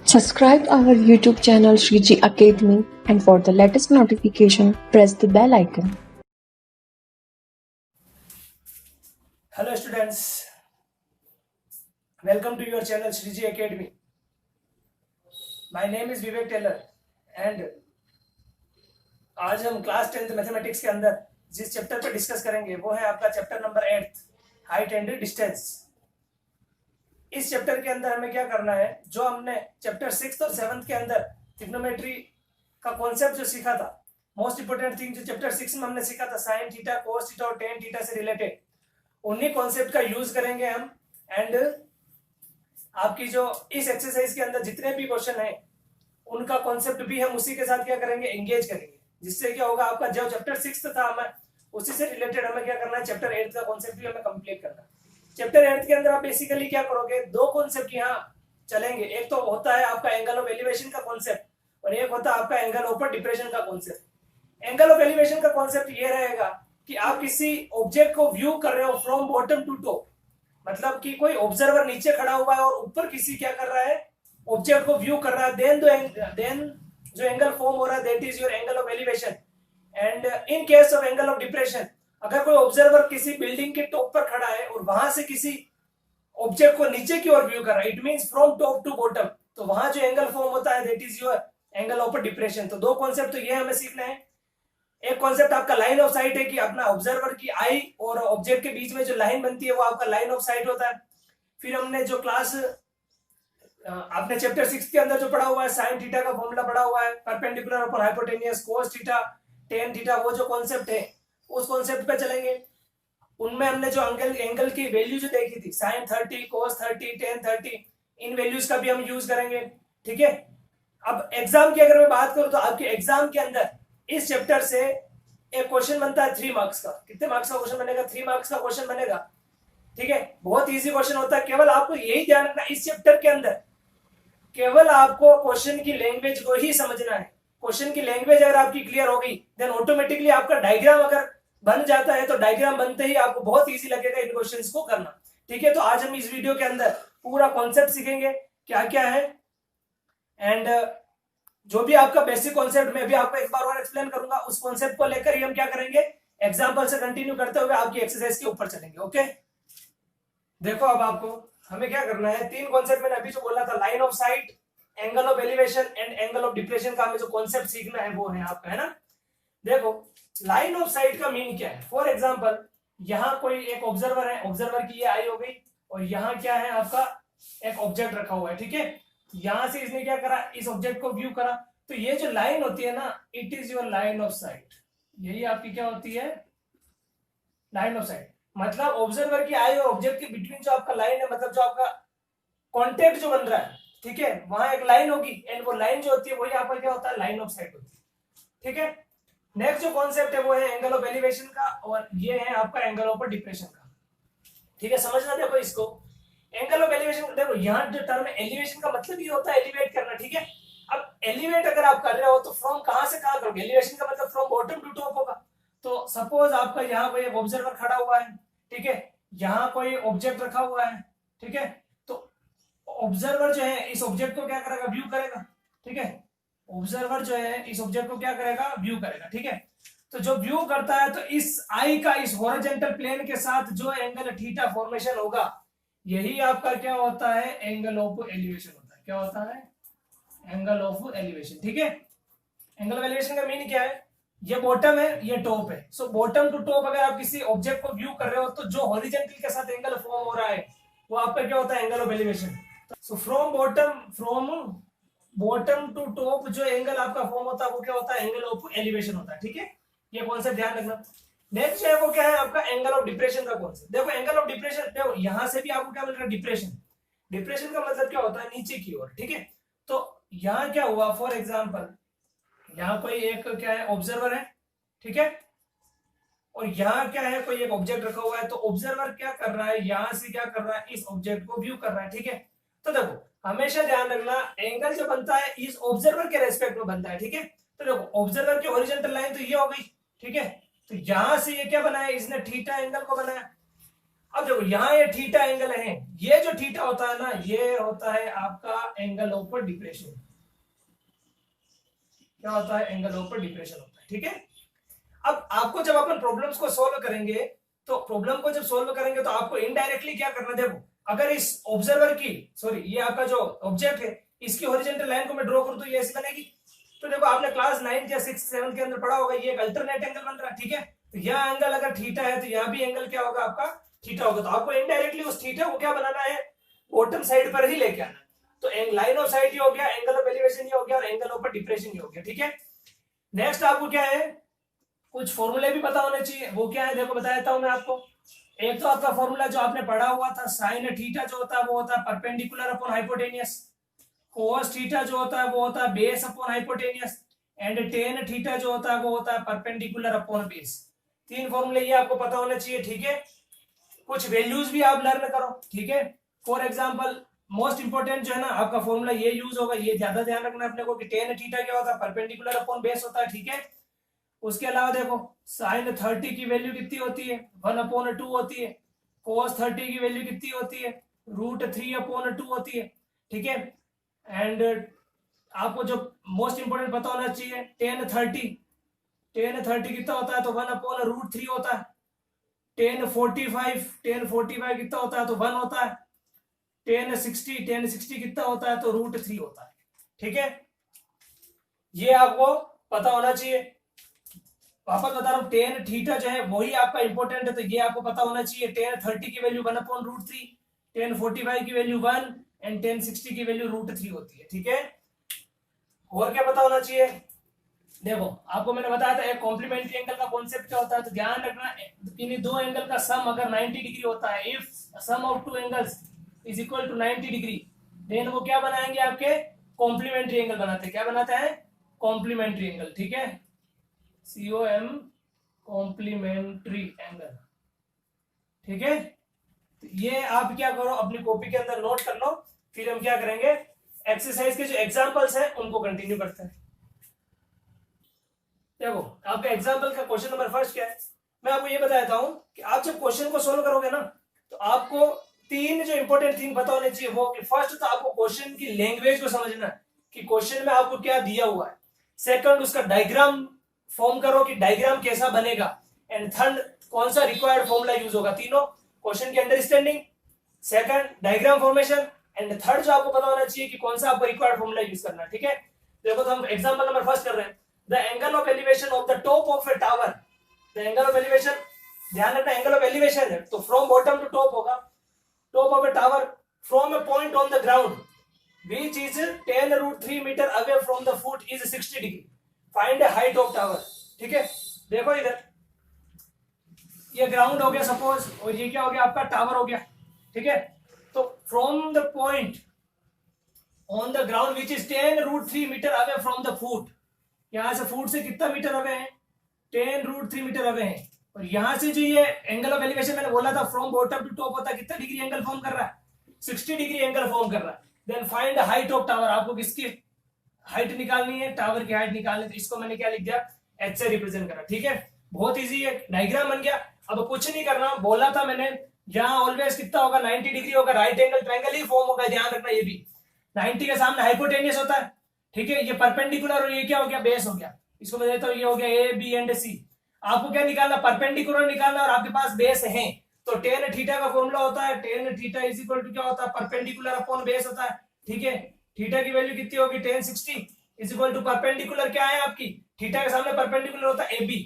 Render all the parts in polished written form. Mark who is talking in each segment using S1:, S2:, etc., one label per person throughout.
S1: Subscribe our YouTube channel Shriji Academy, and for the latest notification press the bell icon.
S2: Hello students, welcome to your channel Shriji Academy. My name is Vivek Taylor and आज हम class 10th mathematics के अंदर जिस chapter पर discuss करेंगे वो है आपका chapter number 8 height and distance. इस चैप्टर के अंदर हमें क्या करना है, जो हमने चैप्टर 6 और 7 के अंदर ट्रिग्नोमेट्री का कॉन्सेप्ट जो सीखा था, मोस्ट इंपोर्टेंट थिंग जो चैप्टर 6 में हमने सीखा था साइन थीटा, कोस थीटा और टेन थीटा से रिलेटेड, उन्हीं कॉन्सेप्ट का यूज करेंगे हम। एंड आपकी जो इस एक्सरसाइज के अंदर जितने भी क्वेश्चन है उनका कॉन्सेप्ट भी हम उसी के साथ क्या करेंगे, एंगेज करेंगे, जिससे क्या होगा आपका जो चैप्टर 6 था हमें उसी से रिलेटेड हमें क्या करना है, चैप्टर 8 का कॉन्सेप्ट भी हमें कंप्लीट करना है। चैप्टर 8 के अंदर आप बेसिकली क्या करोगे, दो कॉन्सेप्ट यहाँ चलेंगे। एक तो होता है आपका एंगल ऑफ एलिवेशन का कॉन्सेप्ट और एक होता है आपका एंगल ऑफ डिप्रेशन का कॉन्सेप्ट। एंगल ऑफ एलिवेशन का कॉन्सेप्ट ये रहेगा कि आप किसी ऑब्जेक्ट को व्यू कर रहे हो फ्रॉम बॉटम टू टॉप, मतलब कि कोई ऑब्जर्वर नीचे खड़ा हुआ है और ऊपर किसी क्या कर रहा है, ऑब्जेक्ट को व्यू कर रहा है। देन जो एंगल फॉर्म हो रहा है that is your angle of elevation. And in case of angle of depression, अगर कोई ऑब्जर्वर किसी बिल्डिंग के टॉप पर खड़ा है और वहां से किसी ऑब्जेक्ट को नीचे की ओर व्यू कर रहा है, it means from top to bottom, तो वहां जो एंगल फॉर्म होता है that is your angle of depression. तो दो कॉन्सेप्ट तो ये हमें सीखना है। एक कॉन्सेप्ट आपका लाइन ऑफ साइट है कि अपना ऑब्जर्वर की आई और ऑब्जेक्ट के बीच में जो लाइन बनती है वो आपका लाइन ऑफ साइट होता है। फिर हमने जो क्लास आपने चैप्टर 6 के अंदर जो पढ़ा हुआ है साइन थीटा का फॉर्मूला पढ़ा हुआ है, perpendicular upon hypotenuse, cos theta, tan theta, वो जो कॉन्सेप्ट है उस कॉन्सेप्ट पे चलेंगे। उनमें हमने जो एंगल की वैल्यू जो देखी थी, साइन 30, कोस 30, टेन 30, इन वैल्यूज का भी हम यूज करेंगे। ठीक है, अब एग्जाम की अगर मैं बात करूं तो आपके एग्जाम के अंदर इस चैप्टर से एक क्वेश्चन बनता है 3 मार्क्स का। कितने मार्क्स का क्वेश्चन बनेगा? 3 मार्क्स का क्वेश्चन बनेगा। ठीक है, बहुत इजी क्वेश्चन होता है। केवल आपको यही ध्यान रखना, इस चैप्टर के अंदर केवल आपको क्वेश्चन की लैंग्वेज को ही समझना है। क्वेश्चन की लैंग्वेज अगर आपकी क्लियर हो गई देन ऑटोमेटिकली आपका डायग्राम अगर बन जाता है तो डायग्राम बनते ही आपको बहुत इजी लगेगा इन क्वेश्चंस को करना। ठीक है, तो आज हम इस वीडियो के अंदर पूरा कॉन्सेप्ट सीखेंगे क्या क्या है। एंड जो भी आपका बेसिक कॉन्सेप्ट मैं भी आपको एक बार और एक्सप्लेन करूंगा, उस कॉन्सेप्ट को लेकर ही हम क्या करेंगे, एग्जांपल से कंटिन्यू करते हुए आपकी एक्सरसाइज के ऊपर चलेंगे। ओके, देखो अब आपको हमें क्या करना है, 3 कॉन्सेप्ट मैंने अभी जो बोला था, line of site, angle of elevation and angle of depression का हमें जो कॉन्सेप्ट सीखना है वो है आपका, है ना। देखो लाइन ऑफ साइट का मीन क्या है। फॉर एग्जांपल यहाँ कोई एक ऑब्जर्वर है, ऑब्जर्वर की ये आई हो गई और यहाँ क्या है आपका एक ऑब्जेक्ट रखा हुआ है। ठीक है, यहां से इसने क्या करा, इस ऑब्जेक्ट को व्यू करा, तो ये जो लाइन होती है ना, it is your line of site. यही आपकी क्या होती है, लाइन ऑफ साइट। मतलब ऑब्जर्वर की आई और ऑब्जेक्ट के बिटवीन जो आपका लाइन है, मतलब जो आपका कॉन्टेक्ट जो बन रहा है, ठीक है, वहां एक लाइन होगी एंड वो लाइन जो होती है वही आपका क्या होता है, लाइन ऑफ साइट होती है। ठीक है, नेक्स्ट जो कॉन्सेप्ट है वो है एंगल ऑफ एलिवेशन का और ये है आपका एंगल ऑफ डिप्रेशन का। ठीक है, समझना। देखो इसको एंगल ऑफ एलिवेशन, देखो यहाँ जो टर्म है एलिवेशन का मतलब ये होता है एलिवेट करना। ठीक है, अब एलिवेट अगर आप कर रहे हो तो फ्रॉम कहां से कहां करोगे, एलिवेशन का मतलब फ्रॉम बॉटम टू टॉप होगा। तो सपोज आपका यहाँ कोई ऑब्जर्वर खड़ा हुआ है, ठीक है, यहाँ कोई ऑब्जेक्ट रखा हुआ है, ठीक है, तो ऑब्जर्वर जो है इस ऑब्जेक्ट को क्या करेगा, व्यू करेगा। ठीक है, ऑब्जर्वर जो है इस ऑब्जेक्ट को क्या करेगा, व्यू करेगा। ठीक है, तो जो व्यू करता है तो इस आई का इस हॉरिजॉन्टल प्लेन के साथ जो एंगल थीटा फॉर्मेशन होगा यही आपका क्या होता है, एंगल ऑफ एलिवेशन होता है। क्या होता है, एंगल ऑफ एलिवेशन। ठीक है, एंगल ऑफ एलिवेशन का मीनिंग क्या है, ये बॉटम है ये टॉप है, सो बॉटम टू टॉप अगर आप किसी ऑब्जेक्ट को व्यू कर रहे हो तो जो हॉरिजॉन्टल के साथ एंगल फॉर्म हो रहा है वो आपका क्या होता है, angle of elevation. So from bottom to top जो एंगल आपका फॉर्म होता है वो क्या होता है, एंगल ऑफ एलिवेशन होता है। ठीक है, ये कॉन्सेप्ट ध्यान रखना। नेक्स्ट है वो क्या है आपका, एंगल ऑफ डिप्रेशन का कॉन्सेप्ट। देखो एंगल ऑफ डिप्रेशन, देखो यहां से भी आपको क्या मिल रहा है, डिप्रेशन। डिप्रेशन का मतलब क्या होता है, नीचे की ओर। ठीक है, तो यहाँ क्या हुआ, फॉर एग्जांपल यहाँ कोई एक क्या है, ऑब्जर्वर है, ठीक है, और यहाँ क्या है, कोई एक ऑब्जेक्ट रखा हुआ है, तो ऑब्जर्वर क्या कर रहा है, यहां से क्या कर रहा है, इस ऑब्जेक्ट को व्यू कर रहा है। ठीक है, तो देखो हमेशा ध्यान रखना एंगल जो बनता है इस ऑब्जर्वर के रेस्पेक्ट में बनता है। ठीक है, तो देखो ऑब्जर्वर की हॉरिजॉन्टल लाइन तो ये हो गई। ठीक है, तो यहां से ये क्या बनाया, इसने थीटा एंगल को बनाया। अब देखो यहाँ ये थीटा एंगल है, ये जो थीटा होता है ना, ये होता है आपका एंगल ऑफ डिप्रेशन। क्या होता है? एंगल ऑफ डिप्रेशन होता है, ठीक है। अब आपको जब अपन प्रॉब्लम्स को सोल्व करेंगे, तो प्रॉब्लम को जब सोल्व करेंगे तो आपको इनडायरेक्टली क्या करना, देखो अगर इस ऑब्जर्वर की, सॉरी ये आपका जो ऑब्जेक्ट है, इसकी हॉरिजॉन्टल लाइन को मैं ड्रॉ करूं तो ये ऐसी बनेगी। तो देखो आपने क्लास 9 या 6 7 के अंदर पढ़ा होगा, ये एक अल्टरनेट एंगल बन रहा है, ठीक है। तो यह एंगल अगर थीटा है तो यहाँ भी एंगल क्या होगा आपका? थीटा होगा। तो आपको इनडायरेक्टली उस थीटा को क्या बनाना है? बॉटम साइड पर ही लेके आना। तो लाइन ऑफ साइट ये हो गया, एंगल ऑफ एलिवेशन ये हो गया, और एंगल ऑफ डिप्रेशन ये हो गया, ठीक है। नेक्स्ट आपको क्या है, कुछ फॉर्मूले भी पता होने चाहिए। वो क्या है देखो बता देता हूं मैं आपको। एक तो आपका फॉर्मूला जो आपने पढ़ा हुआ था, साइन थीटा जो होता है वो होता है perpendicular upon hypotenuse, cos theta जो होता है वो होता है base upon hypotenuse, and tan theta जो होता है वो होता है परपेंडिकुलर अपॉन बेस। तीन फॉर्मूले ये आपको पता होने चाहिए, ठीक है। कुछ वैल्यूज भी आप लर्न करो, ठीक है। फॉर एग्जांपल मोस्ट इंपोर्टेंट जो है ना आपका फॉर्मूला ये यूज होगा, ये ज्यादा ध्यान रखना अपने को कि टेन थीटा क्या होता है? परपेंडिकुलर अपॉन बेस होता है, ठीक है। उसके अलावा देखो साइन 30 की वैल्यू कितनी होती है? 1/2 होती है। कोस 30 की वैल्यू कितनी होती है? √3/2 होती है, ठीक है। एंड आपको जो मोस्ट इंपोर्टेंट पता होना चाहिए, टेन थर्टी कितना होता है? तो 1/√3 होता है। टेन 45 कितना होता है? तो 1 होता है। टेन सिक्सटी कितना होता है? तो √3 होता है, ठीक है। ये आपको पता होना चाहिए। वापस बता रहा हूं, टेन थीटा जो है वही आपका इंपॉर्टेंट है, तो ये आपको पता होना चाहिए। टेन 30 की वैल्यू 1/√3, टेन 45 की वैल्यू 1, एंड टेन 60 की वैल्यू √3 होती है, ठीक है। और क्या पता होना चाहिए? देखो आपको मैंने बताया था एक कॉम्प्लीमेंट्री एंगल का कॉन्सेप्ट क्या होता है, तो ध्यान रखना इन दो एंगल का सम अगर 90 डिग्री होता है, if sum of two angles is equal to 90 degree, then वो क्या बनाएंगे? आपके कॉम्प्लीमेंट्री एंगल बनाते हैं। क्या बनाते हैं? कॉम्प्लीमेंट्री एंगल, ठीक है। COM कॉम्प्लीमेंट्री एंगल, ठीक है। तो ये आप क्या करो, अपनी कॉपी के अंदर नोट कर लो। फिर हम क्या करेंगे, एक्सरसाइज के जो एग्जांपल्स हैं उनको कंटिन्यू करते हैं। देखो आपका एग्जांपल का क्वेश्चन नंबर फर्स्ट क्या है, मैं आपको ये बता देता हूं कि आप जब क्वेश्चन को सोल्व करोगे ना, तो आपको तीन जो इंपॉर्टेंट थिंग पता होने चाहिए। वो कि फर्स्ट तो आपको क्वेश्चन की लैंग्वेज को समझना है कि क्वेश्चन में आपको क्या दिया हुआ है। सेकंड उसका डायग्राम फॉर्म करो कि डायग्राम कैसा बनेगा। एंड थर्ड कौन सा रिक्वायर्ड फॉर्मूला यूज होगा। तीनों क्वेश्चन की understanding, second diagram formation, and third जो आपको पता होना चाहिए कि कौन सा आपको रिक्वायर्ड फॉर्मूला यूज करना है, ठीक है। देखो तो हम एग्जांपल नंबर फर्स्ट कर रहे हैं। The angle of elevation of the top of A tower, the angle of elevation, ध्यान रखना एंगल ऑफ एलिवेशन है तो फ्रॉम बॉटम टू टॉप होगा। Top of A tower from A point on the ground which is 10√3 meter away from the foot is 60 degree. Find a height of tower, ठीक है। देखो इधर ये ground हो गया सपोज, और ये क्या हो गया? आपका टावर हो गया, ठीक है। तो from the point on the ground which is 10√3 metre away from the foot, यहां से फुट से कितना मीटर अवे है? 10√3 मीटर अवे है। और यहां से जो ये एंगल ऑफ एलिवेशन मैंने बोला था फ्रॉम बॉटम टू टॉप होता है, कितना डिग्री एंगल फॉर्म कर रहा है? 60 डिग्री एंगल फॉर्म कर रहा है। Then find the height of tower, आपको किसकी हाइट निकालनी है? टावर की हाइट निकालनी है। तो इसको मैंने क्या लिख दिया? H से रिप्रेजेंट करा, ठीक है। बहुत इजी है, डायग्राम बन गया। अब कुछ नहीं करना, बोला था मैंने यहाँ ऑलवेज कितना होगा? 90 डिग्री होगा, राइट एंगल ट्रायंगल ही फॉर्म होगा, ध्यान रखना। ये भी 90 के सामने हाइपोटेनियस होता है, ठीक है। ये परपेंडिकुलर और ये क्या हो गया? बेस हो गया। इसको मैं देता हूँ, ये हो गया A B एंड C। आपको क्या निकालना? परपेंडिकुलर निकालना, और आपके पास बेस है तो टेन थीटा का फॉर्मूला होता है, tan theta is equal to क्या होता है? परपेंडिकुलर अपॉन बेस होता है, ठीक है। थीटा की वैल्यू कितनी होगी? 1060 इज इक्वल टू परपेंडिकुलर क्या है आपकी? थीटा के सामने परपेंडिकुलर होता है AB,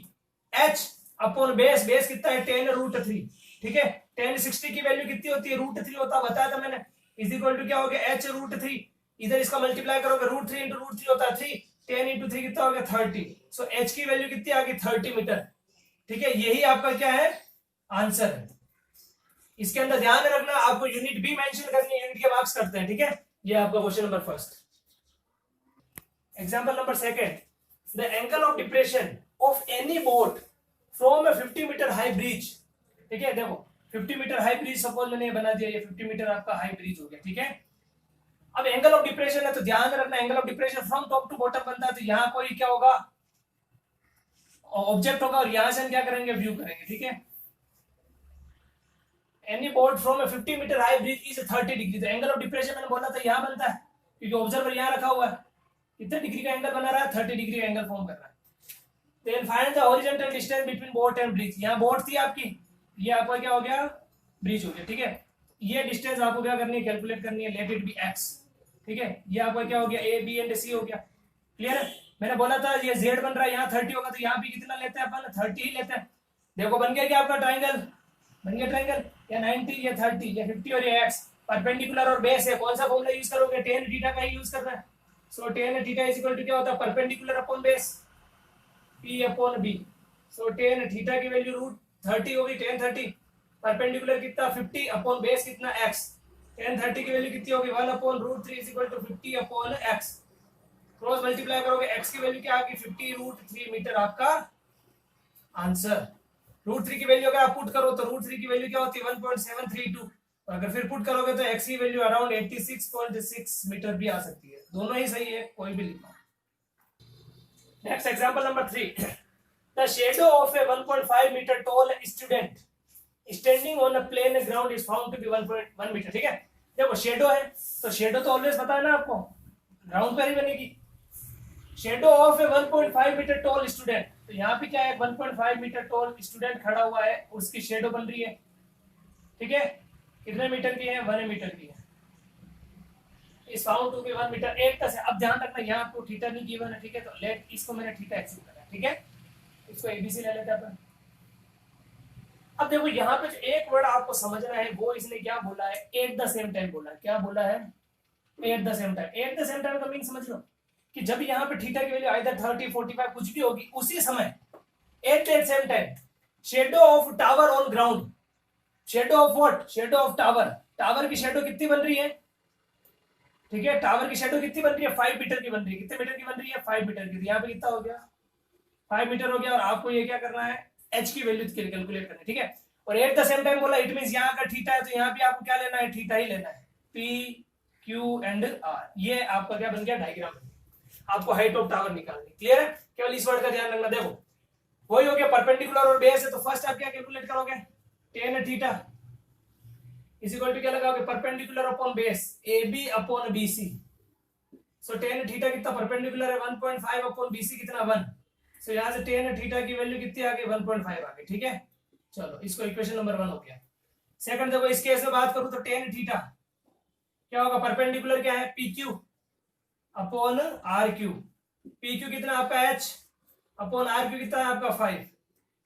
S2: H upon base, base कितना है? 10√3, ठीक है। 1060 की वैल्यू कितनी होती है? √3 होता है, बताया था मैंने। इज इक्वल टू क्या हो गया? H√3, इधर इसका मल्टीप्लाई करोगे, √3 इंटू √3 होता है 3, 10 इंटू 3 कितना हो गया? 30। सो H की वैल्यू कितनी आ गई? 30 मीटर, ठीक है। यही आपका क्या है? आंसर है। इसके अंदर ध्यान रखना, आपको यूनिट भी मेंशन करनी है, यूनिट के मार्क्स करते हैं, ठीक है। ये आपका question number first. Example number second, the angle of depression of any boat from a 50 metre high bridge, ठीक है। देखो 50 मीटर हाई ब्रिज सपोज मैंने ये बना दिया, ये 50 मीटर आपका हाई ब्रिज हो गया, ठीक है। अब एंगल ऑफ डिप्रेशन है तो ध्यान रखना, angle of depression from top to bottom बनता है, तो यहाँ कोई क्या होगा? ऑब्जेक्ट होगा, और यहां से हम क्या करेंगे? व्यू करेंगे, ठीक है। Any boat from a 50 metre high bridge is 30 degree. तो एंगल ऑफ डिप्रेशन मैंने बोला था यहाँ बनता है, क्योंकि ऑब्जर्वर यहाँ रखा हुआ है। कितने डिग्री का एंगल बना रहा है? 30 डिग्री का एंगल फॉर्म कर रहा है। Then find the horizontal distance between boat and bridge. यहाँ बोट थी आपकी, ये आपका क्या हो गया? ब्रिज हो गया। ठीक है, ये डिस्टेंस आपको क्या करनी है? कैलकुलेट करनी है। Let it be x। ठीक है, ये आपका क्या हो गया? ए बी एंड सी हो गया। क्लियर है? मैंने बोला था ये z बन रहा है, यहाँ 30 होगा, तो यहाँ भी कितना लेते हैं अपन? 30 ही लेते हैं। देखो बन गया क्या आपका ट्राइंगल? बन गया ट्राइंगल। या 90 या 30 या 50 और ये x परपेंडिकुलर और बेस है। कौन सा फॉर्मूला यूज करोगे? tan थीटा का ही यूज करना है। So tan theta is equal to क्या होता है? Perpendicular upon base p upon b। So tan theta की वैल्यू √30 होगी। tan 30 परपेंडिकुलर कितना? 50 अपॉन बेस कितना? x। tan 30 की वैल्यू कितनी होगी? 1 upon √3 is equal to 50 upon x। Cross multiply करोगे, x की वैल्यू क्या आएगी? 50 √3 मीटर आपका आंसर। √3 की वैल्यू अगर आप पुट करो तो √3 की वैल्यू क्या होती है? 1.732। और अगर फिर पुट करोगे तो x की वैल्यू अराउंड 86.6 मीटर भी आ सकती है। दोनों ही सही है, कोई भी लिखो। Next example number 3। The shadow of a 1.5 metre tall student standing on a plane ground is found to be 1.1 metre. ठीक है, देखो शेडो है तो शेडो तो ऑलवेज पता है ना आपको, ग्राउंड पर ही बनेगी। Shadow of a 1.5 metre tall student, तो यहाँ पे क्या है? 1.5 मीटर टॉल स्टूडेंट खड़ा हुआ है, उसकी शेडो बन रही है। ठीक है, कितने मीटर की है? 1 मीटर की है। इस फाउंड टू बी 1 मीटर। एक का से अब ध्यान रखना यहाँ आपको थीटा नहीं गिवन है। ठीक है, तो लेट इसको मैंने थीटा एक्सेप्ट करा। ठीक है, इसको एबीसी ले लेते हैं अपन। अब देखो यहाँ पे जो एक वर्ड आपको समझना है वो इसने क्या बोला है? एट द सेम टाइम बोला है। क्या बोला है? At the same time. At the same time का मीन समझ लो कि जब यहाँ पे थीटा की वैल्यू आइदर 30 45 कुछ भी होगी, उसी समय at the same time shadow of tower on ground. Shadow of what? Shadow of tower. Tower की शेडो कितनी बन रही है? ठीक है, टावर की शेडो कितनी बन रही है? 5 मीटर की बन रही है। कितने मीटर की बन रही है? 5 मीटर की। तो यहाँ पे कितना हो गया? 5 मीटर हो गया। और आपको ये क्या करना है? एच की वैल्यू कैलकुलेट करनी है। ठीक है, और एट द सेम टाइम बोला, इट मींस यहाँ का थीटा है तो यहाँ पे आपको क्या लेना है? थीटा ही लेना है। पी क्यू एंड आर, ये आपका क्या बन गया? डायग्राम। आपको हाइट ऑफ टावर निकालनी। क्लियर है? केवल इस वर्ड का ध्यान रखना। देखो वही हो गया, परपेंडिकुलर और बेस है, तो फर्स्ट आप क्या कैलकुलेट करोगे? tan theta is equal to क्या लगाओगे? Perpendicular upon base A B upon B C. So tan theta कितना? परपेंडिकुलर है 1.5 अपॉन बी सी कितना? 1। सो यहाँ से tan थीटा की वैल्यू कितनी आ गई? 1.5 आ गई। ठीक है, चलो इसको इक्वेशन नंबर 1 हो गया। सेकंड देखो, इस केस में बात करूं तो tan थीटा क्या होगा? परपेंडिकुलर क्या है? P Q upon R Q. P Q कितना आपका? h अपॉन आर क्यू कितना है आपका? 5।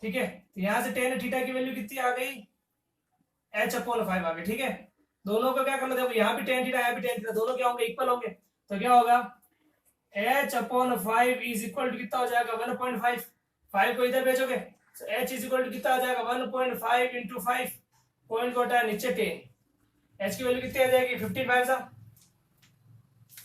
S2: ठीक है, तो यहां से tan थीटा की वैल्यू कितनी आ गई? h अपॉन 5 आ गई। ठीक है, दोनों को क्या करना? देखो यहाँ भी tan थीटा, यहाँ भी tan थीटा, दोनों क्या होंगे? इक्वल होंगे। तो क्या होगा? h upon 5 is equal to कितना हो जाएगा? 1.5। 5 को इधर भेजोगे तो h इज इक्वल टू कितना आ जाएगा? 1.5 इंटू 5। पॉइंट को हटाया, नीचे 10। h की वैल्यू कितनी आ जाएगी? 15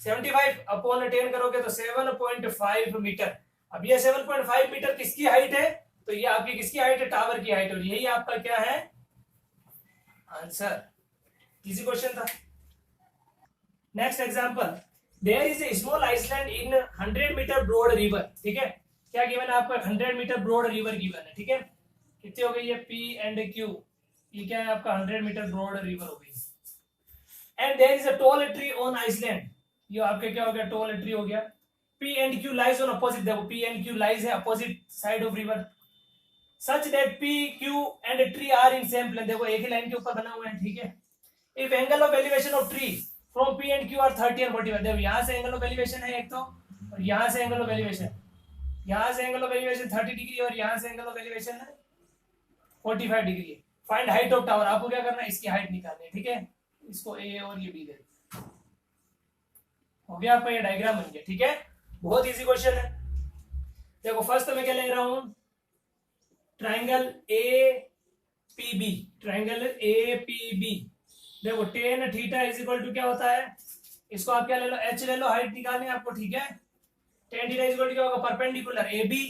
S2: 75 अपॉन 10 करोगे तो 7.5 मीटर। अब ये 7.5 मीटर किसकी हाइट है? तो ये आपकी किसकी हाइट है? टावर की हाइट। और यही आपका क्या है? आंसर। इजी क्वेश्चन था। Next example, there is a small island in 100 metre broad river. ठीक है, क्या गिवन है आपका? 100 मीटर ब्रॉड रिवर गिवन है। ठीक है, कितनी हो गई ये? P and Q। ये क्या है आपका? 100 मीटर ब्रॉड रिवर हो गई। And there is a tall tree on island. ये आपके क्या हो गया? टॉल ट्री हो गया। P and Q lies on opposite। देखो P and Q lies है opposite side of river such that P, Q and tree are in same plane। देखो एक ही लाइन के ऊपर बना हुआ है। ठीक है, if angle of elevation of tree from P and Q are 30 and 45। देखो यहाँ से एंगल ऑफ एलिवेशन है एक तो, और यहाँ से एंगल ऑफ एलिवेशन, यहाँ से एंगल ऑफ एलिवेशन 30 डिग्री और यहाँ से एंगल ऑफ एलिवेशन है 45 degree. Find height of tower. आपको क्या करना है? इसकी हाइट निकालनी है। ठीक है, इसको ए और ये बी दे हो गया आपका, ये डायग्राम बन गया। ठीक है, बहुत इजी क्वेश्चन है। देखो फर्स्ट मैं क्या ले रहा हूं? Triangle A P B. Triangle A P B. देखो tan theta is equal to क्या होता है? इसको आप क्या ले लो? h ले लो, हाइट निकालनी है आपको। ठीक है, tan theta is equal to क्या होगा? Perpendicular A B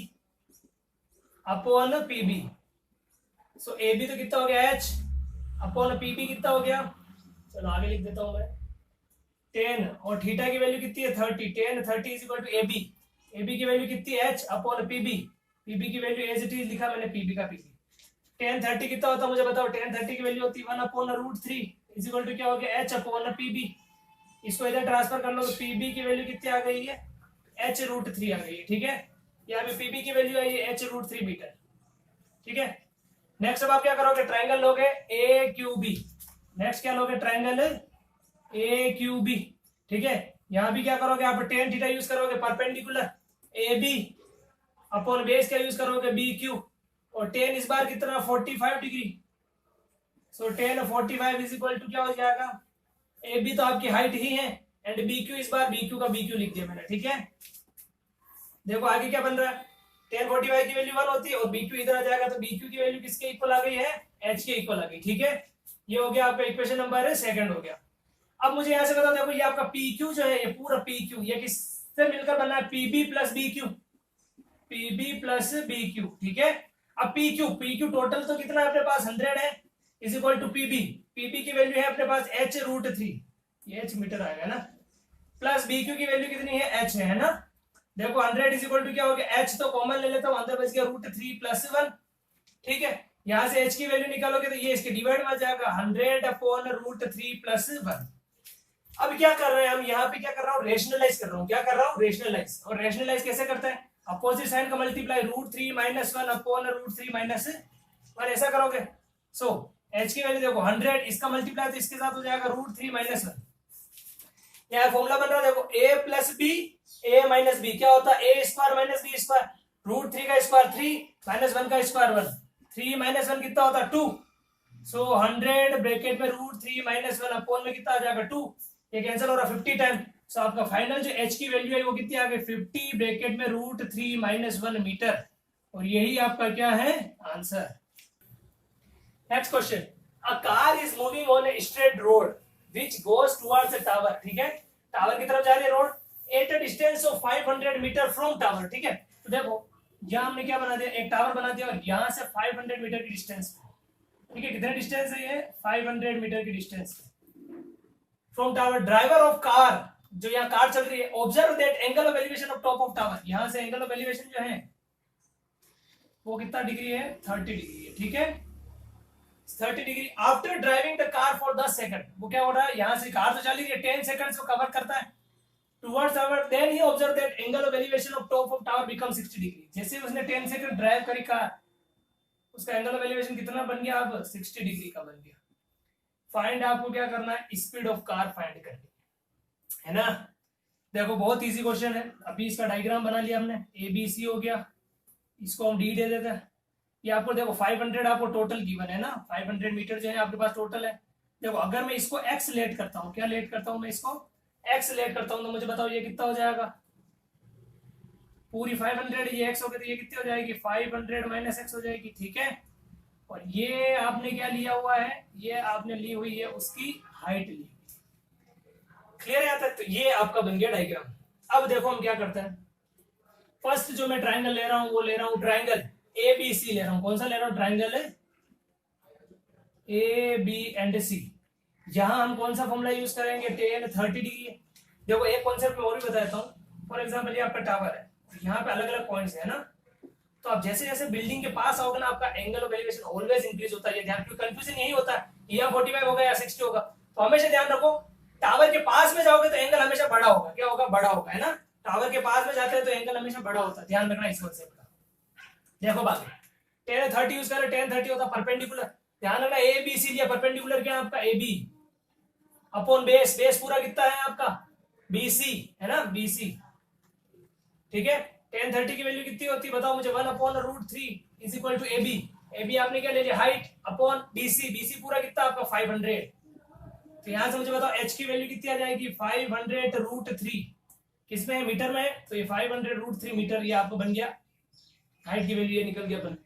S2: upon P B. So A B तो कितना हो गया? h अपॉन पी बी कितना हो गया? चलो आगे लिख देता हूं मैं। 10 और थीटा की वैल्यू कितनी है? 30। tan 30 is equal to A B. A B की वैल्यू कितनी है? h upon P B. P B की वैल्यू एज इट इज लिखा मैंने, पी बी का पी बी। टेन 30 कितना होता है मुझे बताओ। टेन 30 की वैल्यू होती है 1/√3 इज इक्वल टू क्या हो गया h/pb। इसको इधर ट्रांसफर कर लो तो pb की वैल्यू कितनी आ गई है h√3 आ गई है। ठीक है, यहाँ पे pb की वैल्यू आई है h√3 मीटर। ठीक है, नेक्स्ट अब आप क्या करोगे, ट्राइंगल लोगे AQB। नेक्स्ट क्या लोगे, ट्राइंगल AQB। ठीक है, यहाँ भी क्या करोगे आप टेन थीटा यूज करोगे परपेंडिकुलर AB अपॉन बेस क्या यूज करोगे BQ। और टेन इस बार कितना 45 degree. So tan 45 is equal to क्या हो जाएगा, AB तो आपकी हाइट ही है एंड BQ इस बार BQ का BQ लिख दिया मैंने। ठीक है, देखो आगे क्या बन रहा है, टेन 45 की वैल्यू 1 होती है और BQ इधर आ जाएगा तो BQ की वैल्यू किसके इक्वल आ गई है, H के इक्वल आ गई। ठीक है, ये हो गया आपका इक्वेशन नंबर सेकंड हो गया। अब मुझे यहाँ से बता देखो, ये आपका PQ जो है, ये पूरा PQ ये किससे मिलकर बना है, PB plus BQ, PB plus BQ। ठीक है, अब PQ टोटल तो कितना अपने पास 100 है इज इक्वल टू PB की वैल्यू है अपने पास h√3, ये h मीटर आएगा ना, प्लस BQ की वैल्यू कितनी है h है ना। देखो 100 इज इक्वल टू क्या हो गया, h तो कॉमन ले लेता हूं, अंदर बच गया √3 प्लस 1। ठीक है, यहां से h की वैल्यू निकालोगे तो ये इसके डिवाइड में आ जाएगा 100/√3 प्लस 1। अब क्या कर रहे हैं हम यहाँ पे, क्या कर रहा हूँ, रेशनलाइज कर रहा हूँ। क्या कर रहा हूँ, रेशनलाइज। और रेशनलाइज कैसे करते हैं, अपोजिट साइन का मल्टीप्लाई √3 - 1/√3 - 1 ऐसा करोगे। सो h की वैल्यू देखो 100, इसका मल्टीप्लाई तो इसके साथ हो जाएगा √3 - 1। यहाँ फॉर्मूला बन रहा है देखो, a plus B a minus B क्या होता है, a square minus B square, √3 का स्क्वायर 3 माइनस 1 का स्क्वायर 1, 3 माइनस 1 कितना होता है 2। सो 100 ब्रैकेट में √3 - 1 अपॉन में कितना आ जाएगा 2, ये कैंसिल हो रहा है 50 टाइम। सो आपका फाइनल जो h की वैल्यू है वो कितनी आ गई 50 ब्रैकेट में √3 - 1 मीटर। और यही आपका क्या है answer. Next question, a car is moving on a straight road which goes towards the tower. ठीक है, टावर की तरफ जा रही है road at a distance of 500 metre from tower. ठीक है, तो देखो यहां हमने क्या बना दिया, एक टावर बना दिया और यहां से 500 मीटर की डिस्टेंस। ठीक है, कितने डिस्टेंस है ये 500 मीटर की distance from tower. Driver of car, जो यहाँ कार चल रही है, observe that angle of elevation of top of tower. यहां से एंगल ऑफ एलिवेशन जो है वो कितना डिग्री है 30 डिग्री है। ठीक है, 30 degree. After driving the car for 10 second, वो क्या हो रहा है, यहां से कार तो चली रही है 10 सेकंड्स को कवर करता है towards tower, then he observe that angle of elevation of top of tower become 60 degree. जैसे उसने 10 सेकंड ड्राइव करी कार, उसका एंगल ऑफ एलिवेशन कितना बन गया, अब 60 डिग्री का बन गया। फाइंड, आपको क्या करना है, स्पीड ऑफ कार फाइंड करनी है ना। देखो बहुत इजी क्वेश्चन है। अभी इसका डायग्राम बना लिया हमने, ABC हो गया, इसको हम D दे देते हैं। ये आपको देखो 500 आपको टोटल गिवन है ना, 500 मीटर जो है आपके पास टोटल है। देखो अगर मैं इसको x लेट करता हूँ, क्या लेट करता हूँ मैं इसको x लेट करता हूँ, तो मुझे बताओ ये कितना हो जाएगा, पूरी 500 ये x हो गई तो ये कितनी हो जाएगी 500 माइनस x हो जाएगी। ठीक है, और ये आपने क्या लिया हुआ है, ये आपने ली हुई है उसकी हाइट ली। क्लियर है यहाँ तक, तो ये आपका बन गया डायग्राम। अब देखो हम क्या करते हैं, फर्स्ट जो मैं ट्राइंगल ले रहा हूँ वो ले रहा हूँ ट्राइंगल ABC ले रहा हूँ। कौन सा ले रहा हूँ, ट्राइंगल AB एंड C। यहां हम कौन सा फॉर्मूला यूज करेंगे, टेन 30 डिग्री। देखो एक कॉन्सेप्ट मैं और भी बताता हूँ। फॉर एग्जांपल ये आपका टावर है, यहाँ पे अलग अलग पॉइंट्स है ना, तो आप जैसे जैसे बिल्डिंग के पास आओगे ना, आपका angle of elevation always increase होता है। ध्यान, क्योंकि कंफ्यूजन यही होता है या 45 होगा या 60 होगा। तो हमेशा ध्यान रखो, टावर के पास में जाओगे तो एंगल हमेशा बड़ा होगा। क्या होगा, बड़ा होगा, है ना। टावर के पास में जाते हैं तो एंगल हमेशा बड़ा होता है, ध्यान रखना इस कॉन्सेप्ट का। देखो बाकी टेन 30 यूज करें, टेन 30 होता परपेंडिकुलर। ध्यान रखना ABC लिया, परपेंडिकुलर क्या है आपका AB अपॉन बेस, बेस पूरा कितना है आपका BC, है ना BC। ठीक है, टेन 30 की वैल्यू कितनी होती है बताओ मुझे, 1/√3 is equal to AB। AB आपने क्या ले लिया हाइट अपॉन BC, BC पूरा कितना आपका 500। तो यहां से मुझे बताओ H की वैल्यू कितनी आ जाएगी 500√3, किसमें है मीटर में, तो ये 500√3 मीटर ये आपको बन गया हाइट की वैल्यू, ये निकल गया अपन।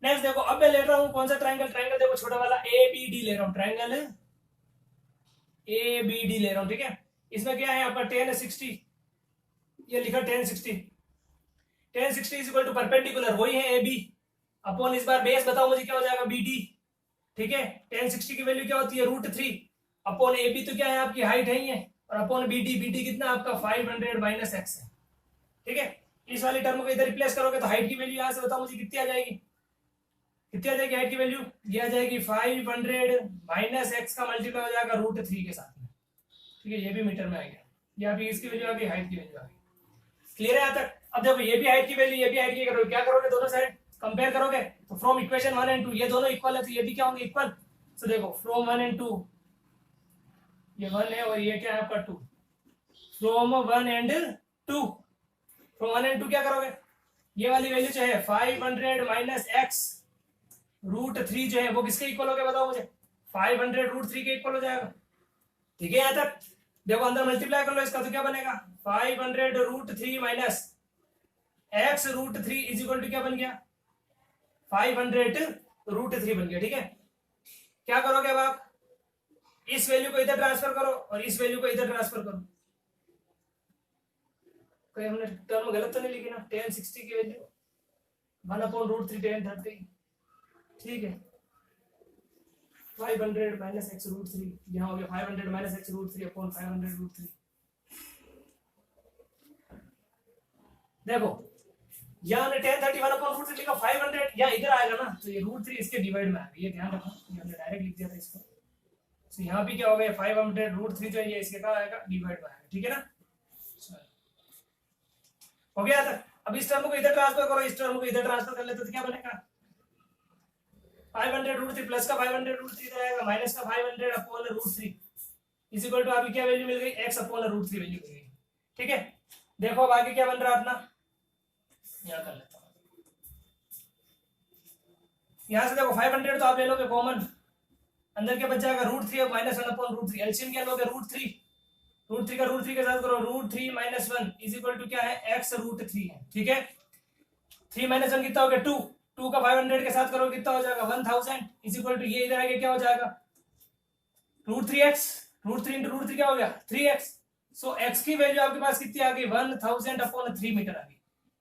S2: नेक्स्ट देखो, अब मैं ले रहा हूं कौन सा ट्राइंगल, ट्राइंगल देखो छोटा वाला ABD ले रहा हूं, ट्राइंगल है ABD ले रहा हूं। ठीक है, इसमें क्या है आपका 1060, ये लिखा 1060 इज इक्वल टू परपेंडिकुलर वही है AB अपॉन इस बार बेस बताओ मुझे क्या हो जाएगा BD। ठीक है, 1060 की वैल्यू क्या होती है √3 अपॉन AB तो क्या है आपकी हाइट है ही है, और अपॉन BD कितना आपका 500 माइनस x है। ठीक है, इस वाली टर्म को इधर रिप्लेस करोगे तो हाइट की वैल्यू यहां से बताओ मुझे कितनी आ जाएगी कितनी आ जाएगी हाइट की वैल्यू? ये आ जाएगी 500 माइनस एक्स का मल्टीप्लाई हो जाएगा √3 के साथ में, ठीक है, ये भी मीटर में आ गया, ये अभी इसकी वैल्यू आ गई, हाइट की वैल्यू आ गई। क्लियर है यहाँ तक? अब देखो ये भी हाइट की वैल्यू, ये भी हाइट की, करोगे क्या करोगे, दोनों साइड कंपेयर करोगे, तो फ्रॉम इक्वेशन 1 एंड 2 ये दोनों इक्वल है, तो ये भी क्या होंगे, इक्वल। तो देखो फ्रॉम 1 एंड 2, ये 1 है और ये क्या है आपका 2, फ्रॉम 1 एंड 2, फ्रॉम 1 एंड 2 क्या करोगे, ये वाली वैल्यू जो है 500 माइनस एक्स √3 जो है वो किसके इक्वल हो गया, बताओ मुझे, 500 √3 के इक्वल हो जाएगा, ठीक है। यहाँ तक देखो, अंदर मल्टीप्लाई कर लो इसका, तो क्या बनेगा, 500 √3 minus x √3 is equal to क्या बन गया, 500 √3 बन गया, ठीक है। क्या करोगे अब आप, इस वैल्यू को इधर ट्रांसफर करो और इस वैल्यू को इधर ट्रांसफर करो, कोई हमने टर्म गलत तो नहीं लिखी ना, tan 60 की वैल्यू 1/√3 tan 30, ठीक है, 500 माइनस एक्स √3, यहाँ हो गया 500 माइनस एक्स √3 अपॉन 500 √3। देखो यहाँ हमने tan 30 1/√3 लिखा, 500 यहाँ इधर आएगा ना, तो ये √3 इसके डिवाइड में आएगा, ये ध्यान रखना, ये हमने डायरेक्ट लिख दिया था इसको, तो यहाँ भी क्या हो गया, 500 √3 जो है ये इसके क्या आएगा, डिवाइड में आएगा, ठीक है ना। हो गया था। अब इस टर्म को इधर ट्रांसफर करो, इस टर्म को इधर ट्रांसफर कर लेते तो क्या बनेगा, 500 √3 प्लस का 500 √3 आएगा, माइनस का 500 अपॉन √3 इज इक्वल टू आपकी क्या वैल्यू मिल गई, x अपॉन √3 वैल्यू मिल गई, ठीक है। देखो अब आगे क्या बन रहा है अपना, यहाँ कर लेता हूँ, यहाँ से देखो 500 तो आप ले लोगे कॉमन, अंदर क्या बच जाएगा √3 माइनस 1 अपॉन √3, एलसीएम क्या लोगे, √3 का √3 के साथ करो, √3 माइनस 1 इज इक्वल टू क्या है, x √3 है, ठीक है। 3 माइनस 1 कितना हो गया 2, 2 का 500 के साथ करो कितना हो जाएगा 1000 इज इक्वल टू ये इधर आगे क्या हो जाएगा √3x, √3 इंटू √3 क्या हो गया 3x, सो x की वैल्यू आपके पास कितनी आ गई 1000 अपॉन 3 मीटर आ गई।